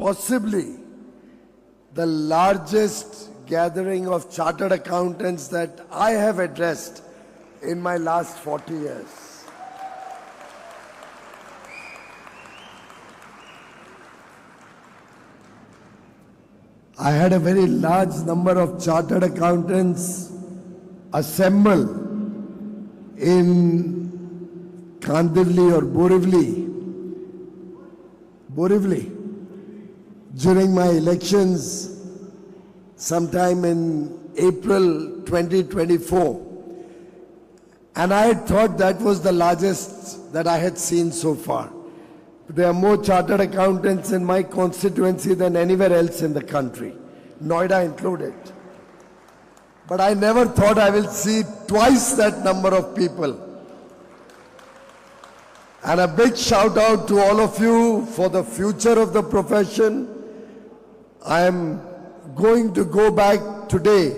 possibly the largest gathering of chartered accountants that I have addressed in my last 40 years. I had a very large number of chartered accountants assemble in Kandivli or Borivali during my elections sometime in April 2024. And I had thought that was the largest that I had seen so far. There are more chartered accountants in my constituency than anywhere else in the country, Noida included. But I never thought I will see twice that number of people. And a big shout out to all of you for the future of the profession. I am going to go back today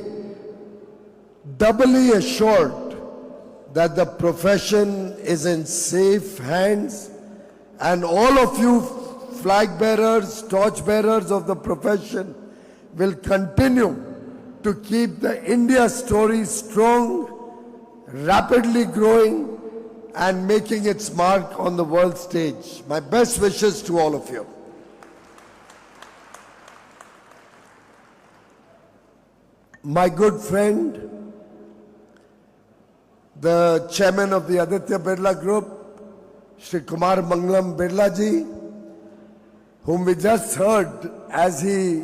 doubly assured that the profession is in safe hands, and all of you flag bearers, torch bearers of the profession will continue to keep the India story strong, rapidly growing, and making its mark on the world stage. My best wishes to all of you. My good friend, the chairman of the Aditya Birla Group, Shri Kumar Mangalam Birla ji, whom we just heard as he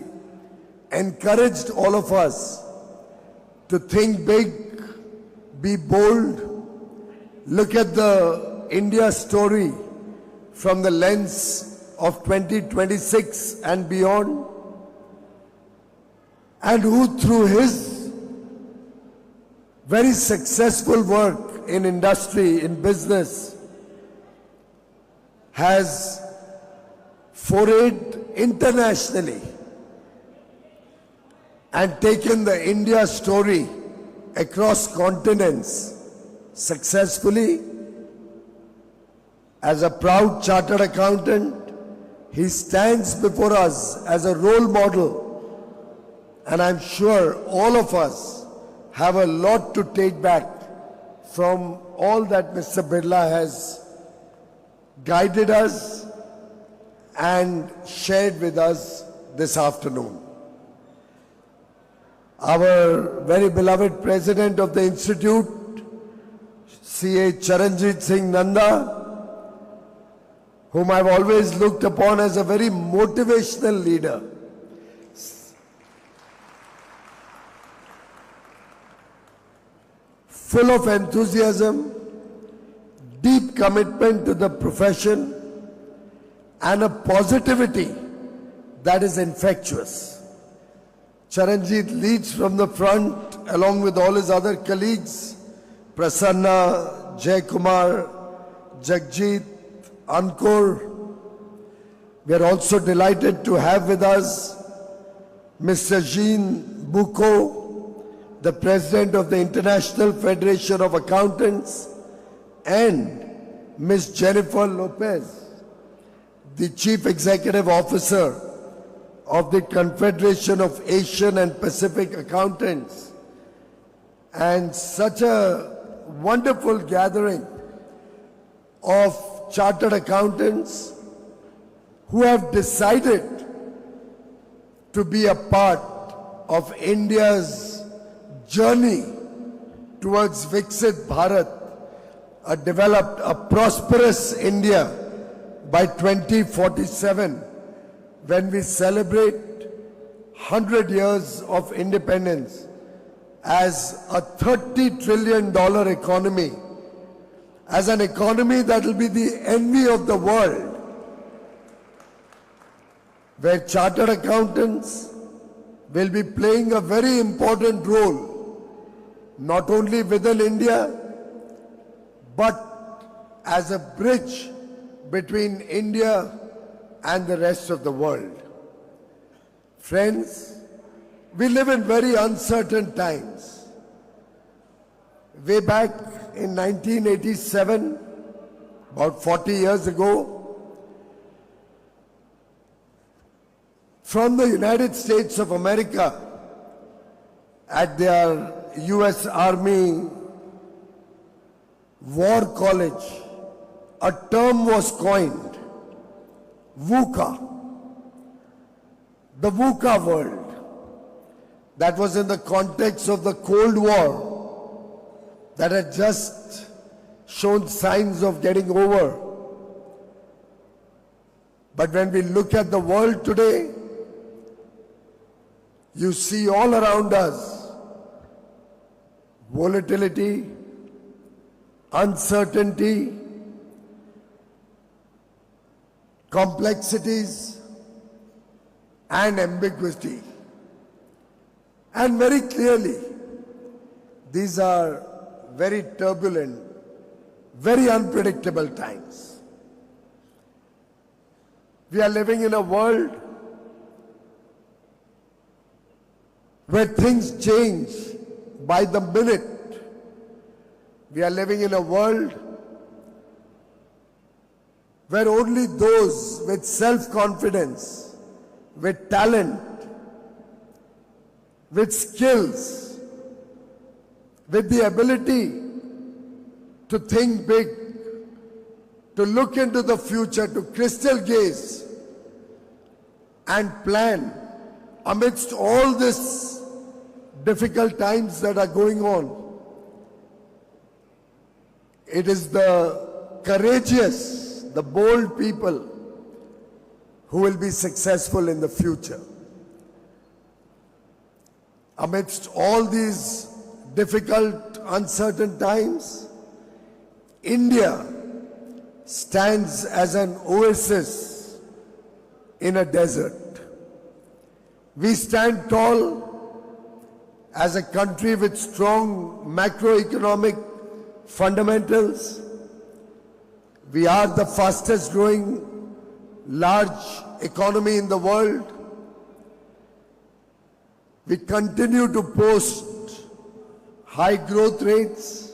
encouraged all of us to think big, be bold, look at the India story from the lens of 2026 and beyond, and who through his very successful work in industry, in business, has forayed internationally and taken the India story across continents successfully. As a proud chartered accountant, he stands before us as a role model, and I'm sure all of us have a lot to take back from all that Mr. Birla has guided us and shared with us this afternoon. Our very beloved President of the Institute, C.A. Charanjit Singh Nanda, whom I've always looked upon as a very motivational leader, full of enthusiasm, deep commitment to the profession, and a positivity that is infectious. Charanjit leads from the front along with all his other colleagues, Prasanna, Jaykumar, Jagjit, Ankur. We are also delighted to have with us Mr. Jean Boucaud, the President of the International Federation of Accountants, and Ms. Jennifer Lopez, the Chief Executive Officer of the Confederation of Asian and Pacific Accountants, and such a wonderful gathering of chartered accountants who have decided to be a part of India's journey towards Viksit Bharat, a developed, a prosperous India by 2047, when we celebrate 100 years of independence as a $30 trillion economy, as an economy that will be the envy of the world, where chartered accountants will be playing a very important role, not only within India, but as a bridge between India and the rest of the world. Friends, we live in very uncertain times. Way back in 1987, about 40 years ago, from the United States of America at their US Army War College, a term was coined, VUCA, the VUCA world. That was in the context of the Cold War that had just shown signs of getting over. But when we look at the world today, you see all around us volatility, uncertainty, complexities, and ambiguity. And very clearly, these are very turbulent, very unpredictable times. We are living in a world where things change by the minute. We are living in a world where only those with self-confidence, with talent, with skills, with the ability to think big, to look into the future, to crystal gaze and plan amidst all this difficult times that are going on. It is the courageous, the bold people who will be successful in the future. Amidst all these difficult, uncertain times, India stands as an oasis in a desert. We stand tall as a country with strong macroeconomic fundamentals. We are the fastest growing large economy in the world. We continue to post high growth rates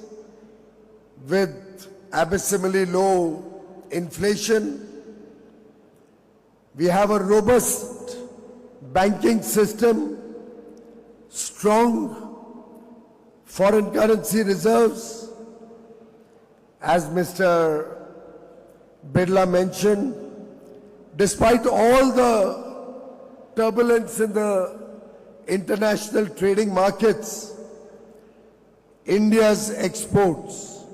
with abysmally low inflation. We have a robust banking system, strong foreign currency reserves. As Mr. Birla mentioned, despite all the turbulence in the international trading markets, India's exports,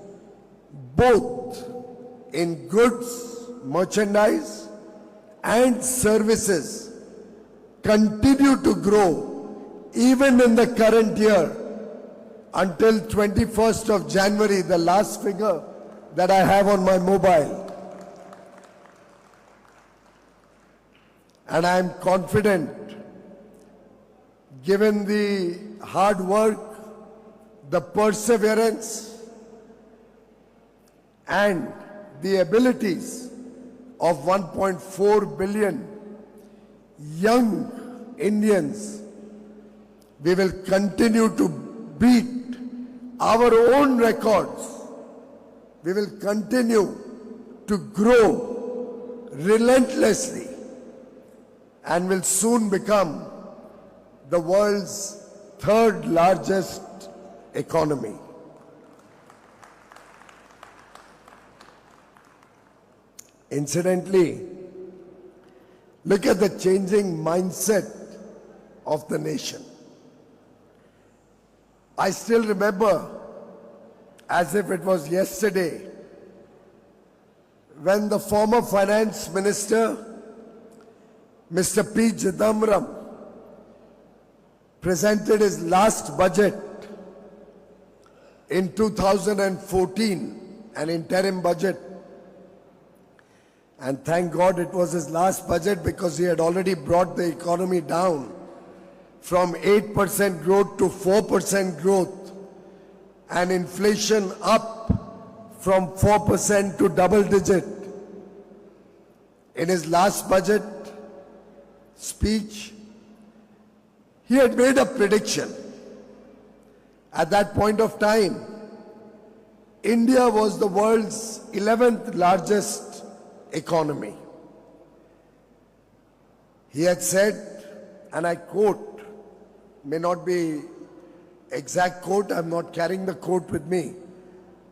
both in goods, merchandise, and services, continue to grow even in the current year until 21st of January, the last figure that I have on my mobile. And I am confident, given the hard work, the perseverance, and the abilities of 1.4 billion young Indians, we will continue to beat our own records. We will continue to grow relentlessly and will soon become the world's third largest economy. Incidentally, look at the changing mindset of the nation. I still remember, as if it was yesterday, when the former finance minister, Mr. P. Chidambaram, presented his last budget in 2014, an interim budget. And thank God it was his last budget, because he had already brought the economy down from 8% growth to 4% growth, and inflation up from 4% to double digit. In his last budget speech, he had made a prediction. At that point of time, India was the world's 11th largest economy. He had said and I quote, may not be exact quote, I'm not carrying the quote with me,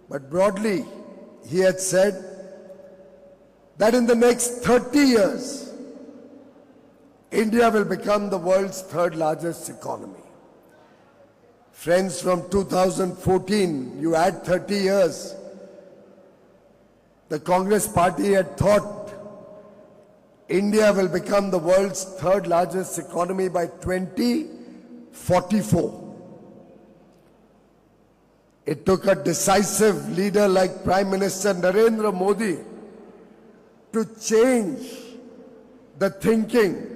but broadly, he had said that in the next 30 years, India will become the world's third largest economy. Friends, from 2014, you add 30 years, the Congress party had thought India will become the world's third largest economy by 2044. It took a decisive leader like Prime Minister Narendra Modi to change the thinking,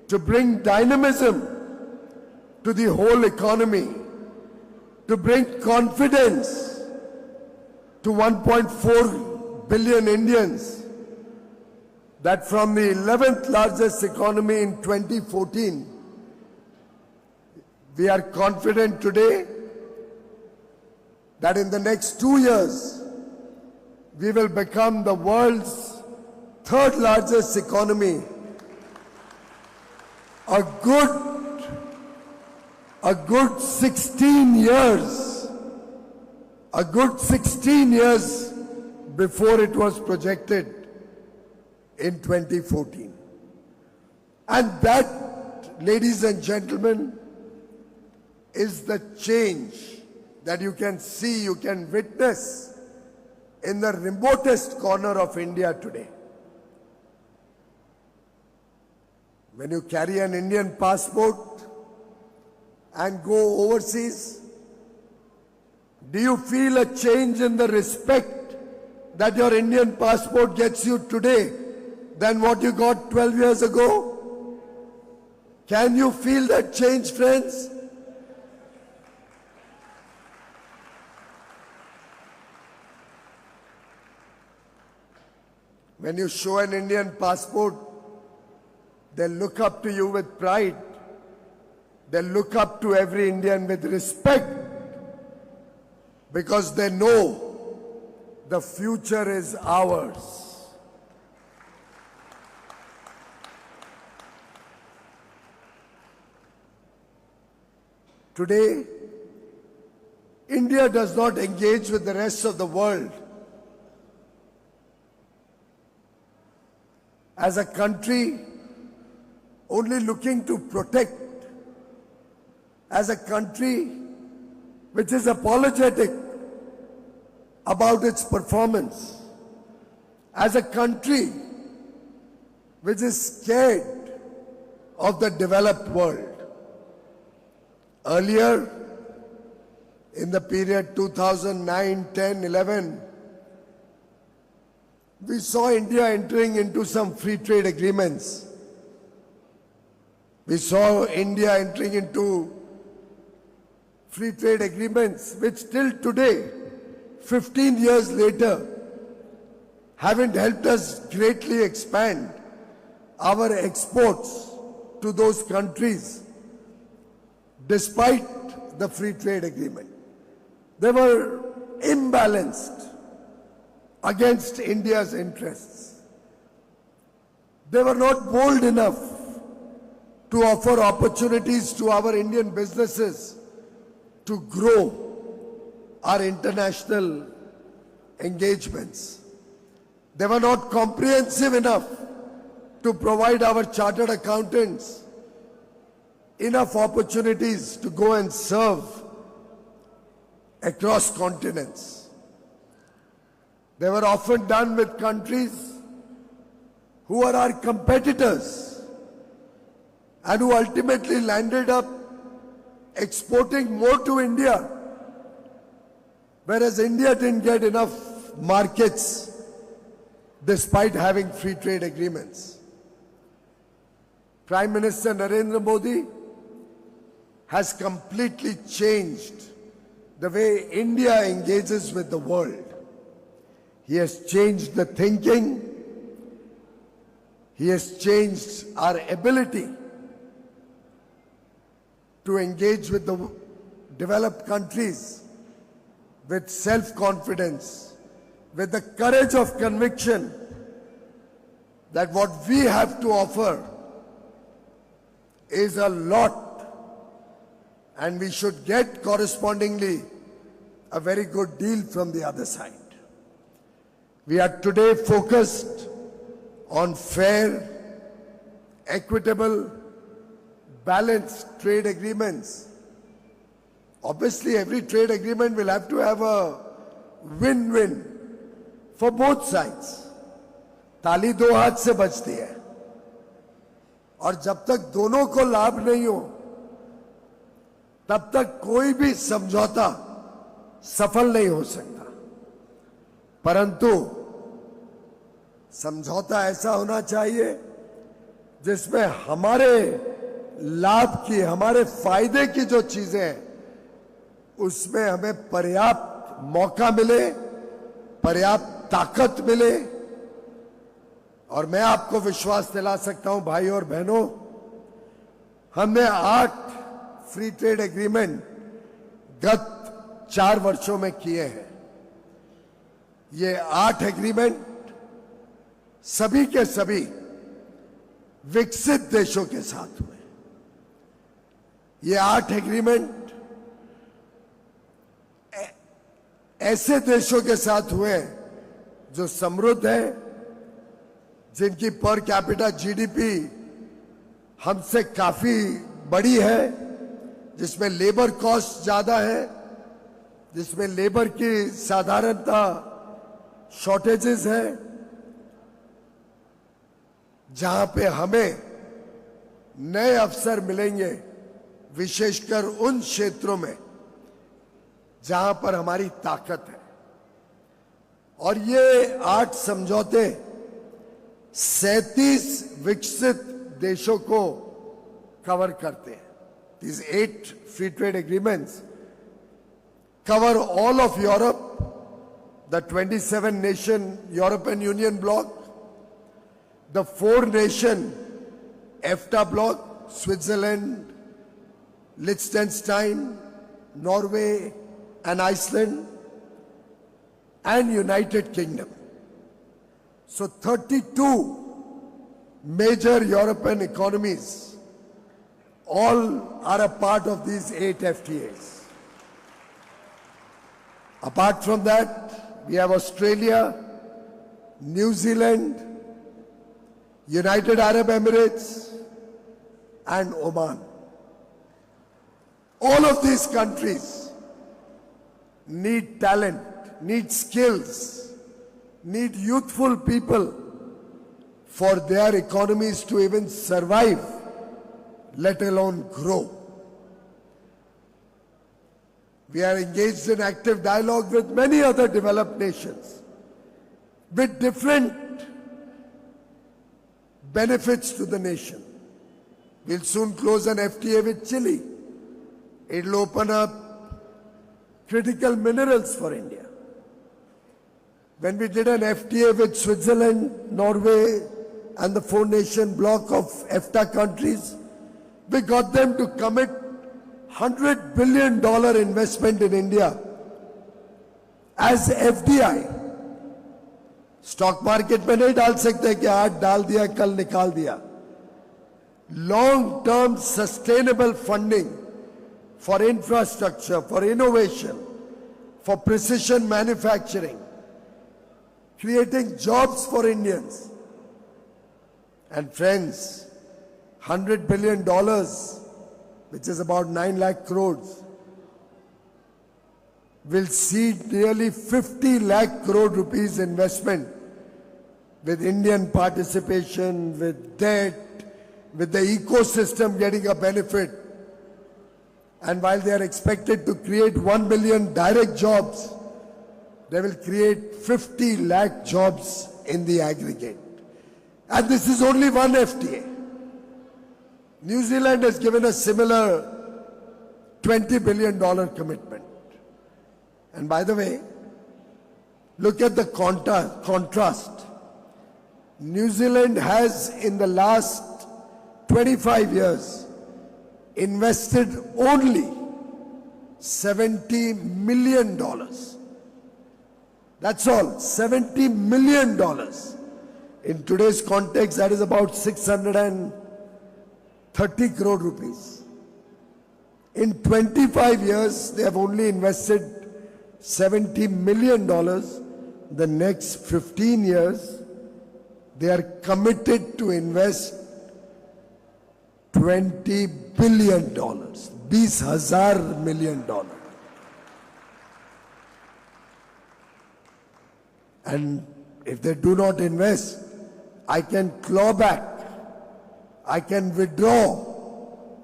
to bring dynamism to the whole economy, to bring confidence to 1.4 billion Indians, that from the 11th largest economy in 2014, we are confident today that in the next 2 years, we will become the world's third largest economy. A good 16 years before it was projected in 2014. And that, ladies and gentlemen, is the change that you can see, you can witness in the remotest corner of India today. When you carry an Indian passport and go overseas, do you feel a change in the respect that your Indian passport gets you today than what you got 12 years ago? Can you feel that change, friends? When you show an Indian passport, they look up to you with pride. They look up to every Indian with respect, because they know the future is ours. Today, India does not engage with the rest of the world as a country only looking to protect, as a country which is apologetic about its performance, as a country which is scared of the developed world. Earlier, in the period 2009, 10, 11, we saw India entering into some free trade agreements. We saw India entering into free trade agreements which till today, 15 years later, haven't helped us greatly expand our exports to those countries despite the free trade agreement. They were imbalanced against India's interests. They were not bold enough to offer opportunities to our Indian businesses to grow our international engagements. They were not comprehensive enough to provide our chartered accountants enough opportunities to go and serve across continents. They were often done with countries who are our competitors and who ultimately landed up exporting more to India, whereas India didn't get enough markets despite having free trade agreements. Prime Minister Narendra Modi has completely changed the way India engages with the world. He has changed the thinking. He has changed our ability to engage with the developed countries with self-confidence, with the courage of conviction that what we have to offer is a lot, and we should get correspondingly a very good deal from the other side. We are today focused on fair, equitable, balanced trade agreements. Obviously, every trade agreement will have to have a win-win for both sides. ताली दो हाथ से बजती है, और जब तक दोनों को लाभ नहीं हो तब तक कोई भी समझौता सफल नहीं हो सकता। परंतु समझौता ऐसा होना चाहिए जिसमें हमारे लाभ की, हमारे फायदे की जो चीजें हैं उसमें हमें पर्याप्त मौका मिले, पर्याप्त ताकत मिले। और मैं आपको विश्वास दिला सकता हूं भाई और बहनों, हमने 8 फ्री ट्रेड एग्रीमेंट गत 4 वर्षों में किए हैं। ये 8 एग्रीमेंट सभी के सभी विकसित देशों के साथ हुए। ये 8 एग्रीमेंट ऐसे देशों के साथ हुए जो समृद्ध हैं, जिनकी पर कैपिटा जीडीपी हमसे काफी बड़ी है, जिसमें लेबर कॉस्ट ज्यादा है, जिसमें लेबर की साधारणता शॉर्टेजेस है, जहां पे हमें नए अवसर मिलेंगे, विशेषकर उन क्षेत्रों में जहां पर हमारी ताकत है। और ये 8 समझौते 37 विकसित देशों को कवर करते हैं। These 8 free trade agreements cover all of Europe, the 27 nation European Union bloc, the 4 nation EFTA bloc, Switzerland, Liechtenstein, Norway and Iceland, and United Kingdom. So 32 major European economies all are a part of these 8 FTAs. Apart from that, we have Australia, New Zealand, United Arab Emirates, and Oman. All of these countries need talent, need skills, need youthful people for their economies to even survive, let alone grow. We are engaged in active dialogue with many other developed nations with different benefits to the nation. We'll soon close an FTA with Chile. It'll open up critical minerals for India. When we did an FTA with Switzerland, Norway, and the 4-nation bloc of EFTA countries, we got them to commit $100 billion investment in India as FDI. Stock market में नहीं डाल सकते कि आज डाल दिया कल निकाल दिया. Long term sustainable funding for infrastructure, for innovation, for precision manufacturing, creating jobs for Indians. And friends, $100 billion, which is about 9 lakh crores, will see nearly 50 lakh crore rupees investment with Indian participation, with debt, with the ecosystem getting a benefit. And while they are expected to create 1 million direct jobs, they will create 50 lakh jobs in the aggregate. And this is only one FTA. New Zealand has given a similar $20 billion commitment. And by the way, look at the contrast. New Zealand has in the last 25 years invested only $70 million. That's all, $70 million. In today's context, that is about 600 and 30 crore rupees. In 25 years, they have only invested $70 million. The next 15 years, they are committed to invest $20 billion. $20,000 million. And if they do not invest, I can claw back. I can withdraw.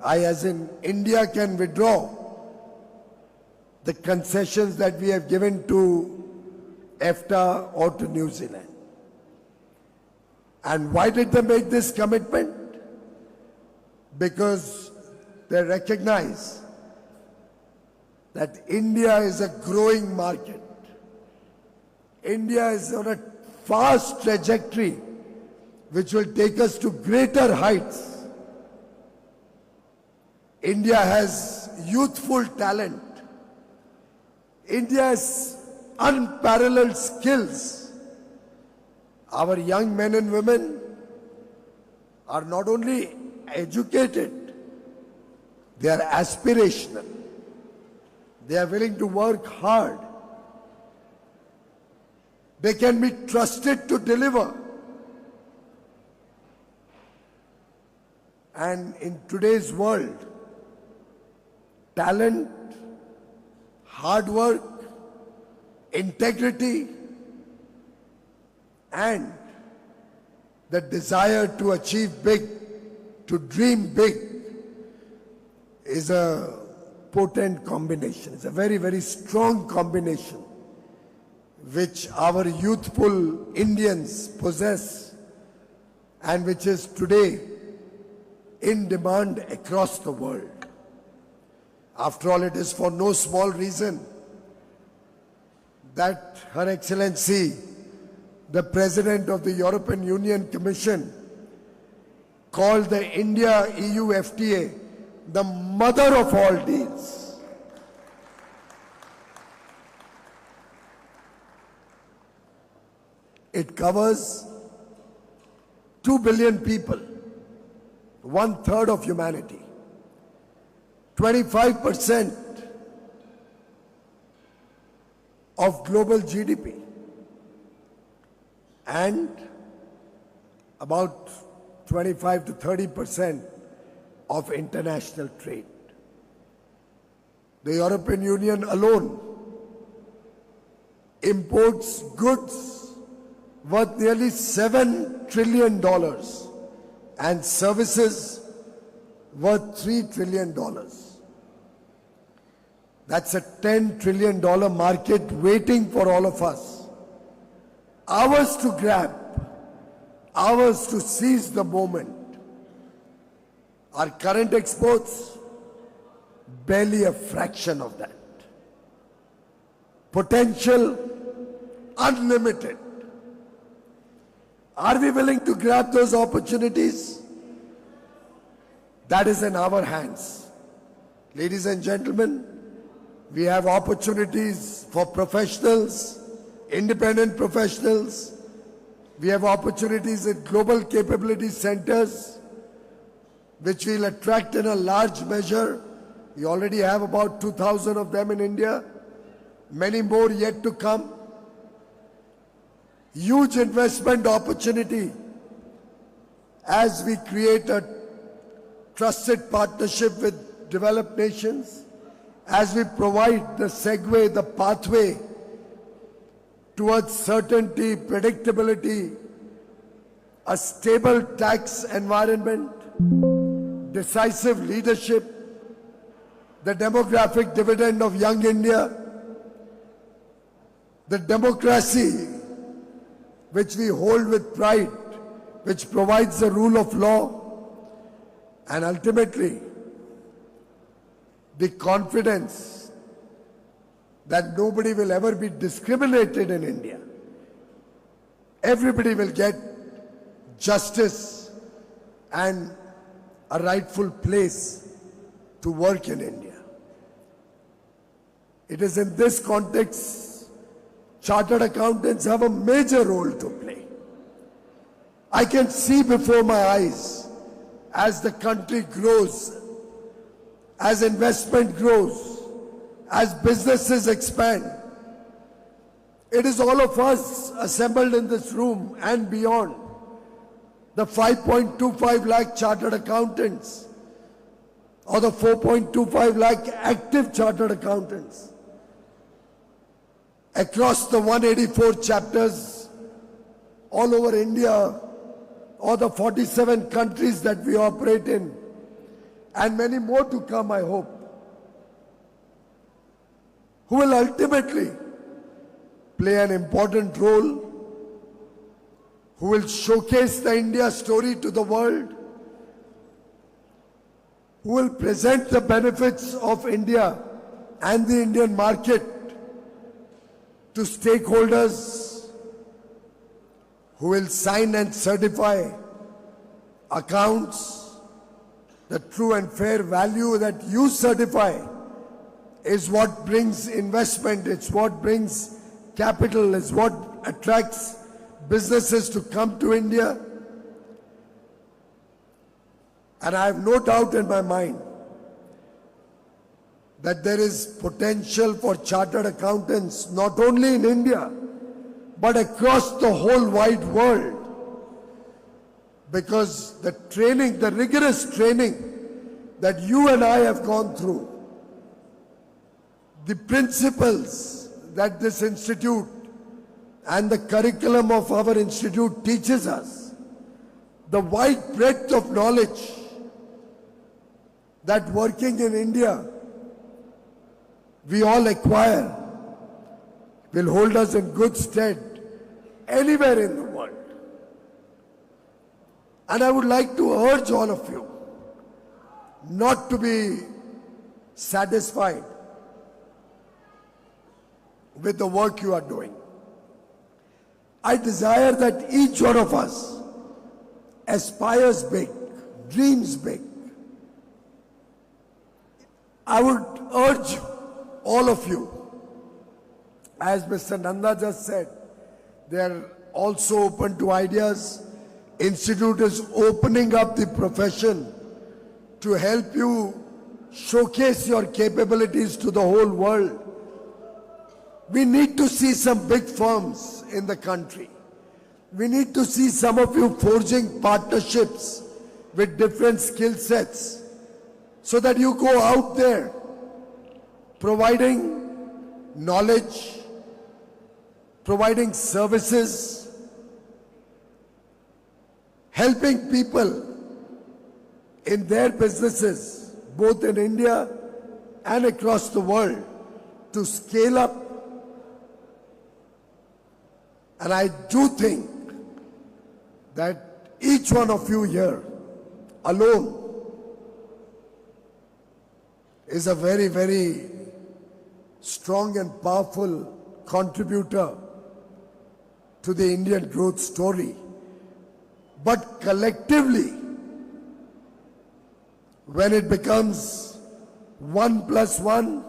I, as in India, can withdraw the concessions that we have given to EFTA or to New Zealand. And why did they make this commitment? Because they recognize that India is a growing market. India is on a fast trajectory which will take us to greater heights. India has youthful talent. India has unparalleled skills. Our young men and women are not only educated, they are aspirational. They are willing to work hard. They can be trusted to deliver. And in today's world, talent, hard work, integrity, and the desire to achieve big, to dream big, is a potent combination. It's a very, very strong combination which our youthful Indians possess and which is today in demand across the world. After all, it is for no small reason that Her Excellency, the President of the European Union Commission, called the India-EU FTA the mother of all deals. It covers 2 billion people, 1/3 of humanity, 25% of global GDP, and about 25 to 30% of international trade. The European Union alone imports goods worth nearly $7 trillion and services worth $3 trillion. That's a $10 trillion market waiting for all of us. Ours to grab, ours to seize the moment. Our current exports, barely a fraction of that. Potential, unlimited. Are we willing to grab those opportunities? That is in our hands. Ladies and gentlemen, we have opportunities for professionals, independent professionals. We have opportunities at global capability centers, which will attract in a large measure. We already have about 2,000 of them in India, many more yet to come. Huge investment opportunity as we create a trusted partnership with developed nations, as we provide the segue, the pathway towards certainty, predictability, a stable tax environment, decisive leadership, the demographic dividend of young India, the democracy which we hold with pride, which provides the rule of law, and ultimately the confidence that nobody will ever be discriminated in India. Everybody will get justice and a rightful place to work in India. It is in this context chartered accountants have a major role to play. I can see before my eyes as the country grows, as investment grows, as businesses expand. It is all of us assembled in this room and beyond, the 5.25 lakh chartered accountants or the 4.25 lakh active chartered accountants across the 184 chapters all over India or the 47 countries that we operate in, and many more to come, I hope, who will ultimately play an important role, who will showcase the India story to the world, who will present the benefits of India and the Indian market to stakeholders, who will sign and certify accounts. The true and fair value that you certify is what brings investment, it's what brings capital, is what attracts businesses to come to India. And I have no doubt in my mind that there is potential for chartered accountants not only in India but across the whole wide world, because the training, the rigorous training that you and I have gone through, the principles that this institute and the curriculum of our institute teaches us, the wide breadth of knowledge that working in India we all acquire will hold us in good stead anywhere in the world. And I would like to urge all of you not to be satisfied with the work you are doing. I desire that each one of us aspires big, dreams big. I would urge all of you, as Mr. Nanda just said, they are also open to ideas. Institute is opening up the profession to help you showcase your capabilities to the whole world. We need to see some big firms in the country. We need to see some of you forging partnerships with different skill sets so that you go out there providing knowledge, providing services, helping people in their businesses, both in India and across the world, to scale up. And I do think that each one of you here alone is a very, very strong and powerful contributor to the Indian growth story. But collectively, when it becomes 1 plus 1,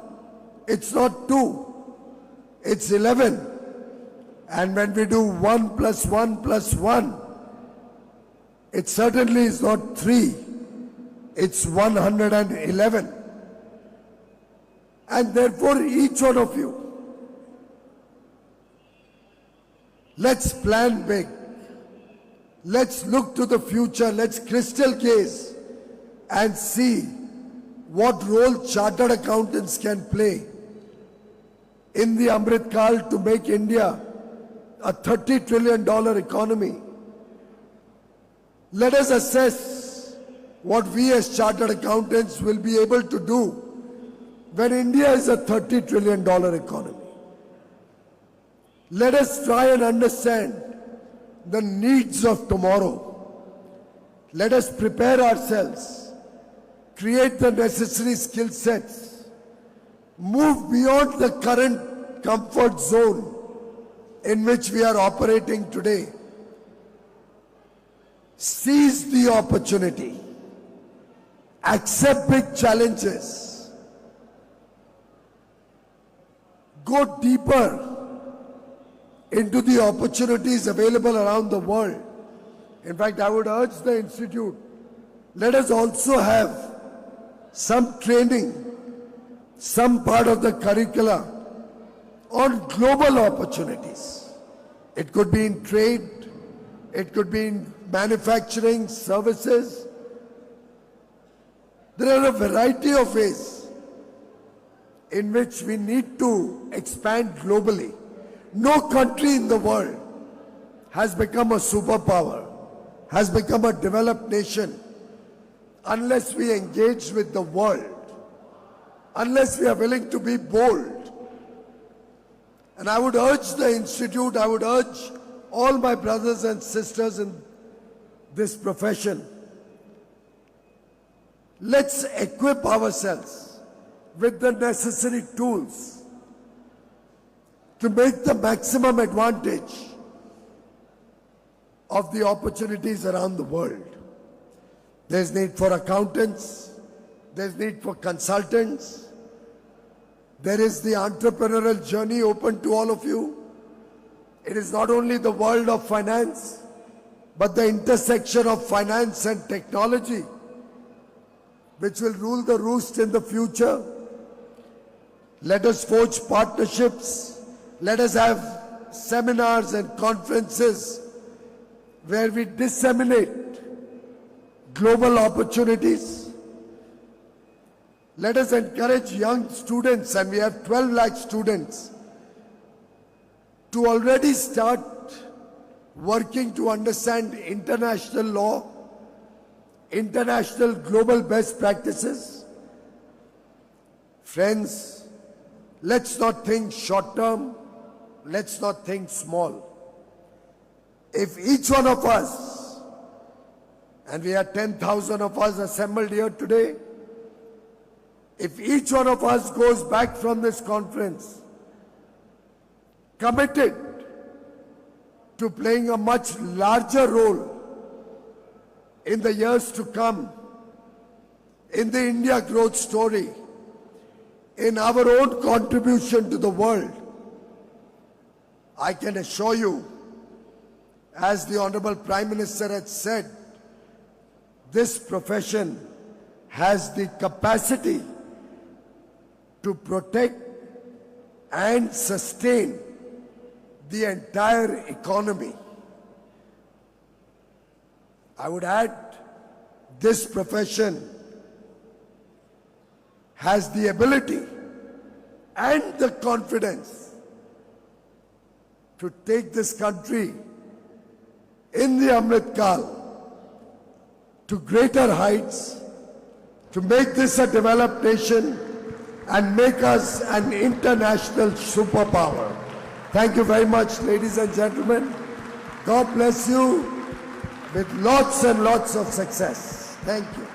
it's not 2, it's 11. And when we do 1 plus 1 plus 1, it certainly is not 3, it's 111. And therefore, each one of you, let's plan big. Let's look to the future. Let's crystal gaze and see what role chartered accountants can play in the Amrit Kal to make India a $30 trillion economy. Let us assess what we as chartered accountants will be able to do when India is a $30 trillion economy. Let us try and understand the needs of tomorrow. Let us prepare ourselves, create the necessary skill sets, move beyond the current comfort zone in which we are operating today. Seize the opportunity, accept big challenges, go deeper into the opportunities available around the world. In fact, I would urge the Institute let us also have some training, some part of the curricula on global opportunities. It could be in trade, it could be in manufacturing, services. There are a variety of ways in which we need to expand globally. No country in the world has become a superpower, has become a developed nation, unless we engage with the world, unless we are willing to be bold. And I would urge the Institute, I would urge all my brothers and sisters in this profession, let's equip ourselves with the necessary tools to make the maximum advantage of the opportunities around the world. There's need for accountants, there's need for consultants, there is the entrepreneurial journey open to all of you. It is not only the world of finance, but the intersection of finance and technology, which will rule the roost in the future. Let us forge partnerships. Let us have seminars and conferences where we disseminate global opportunities. Let us encourage young students, and we have 12 lakh students, to already start working to understand international law, international global best practices. Friends, let's not think short term, let's not think small. If each one of us, and we are 10,000 of us assembled here today, if each one of us goes back from this conference committed to playing a much larger role in the years to come in the India growth story, in our own contribution to the world, I can assure you, as the Honorable Prime Minister had said, this profession has the capacity to protect and sustain the entire economy. I would add, this profession has the ability and the confidence to take this country in the Amrit Kal to greater heights, to make this a developed nation and make us an international superpower. Thank you very much, ladies and gentlemen. God bless you with lots and lots of success. Thank you.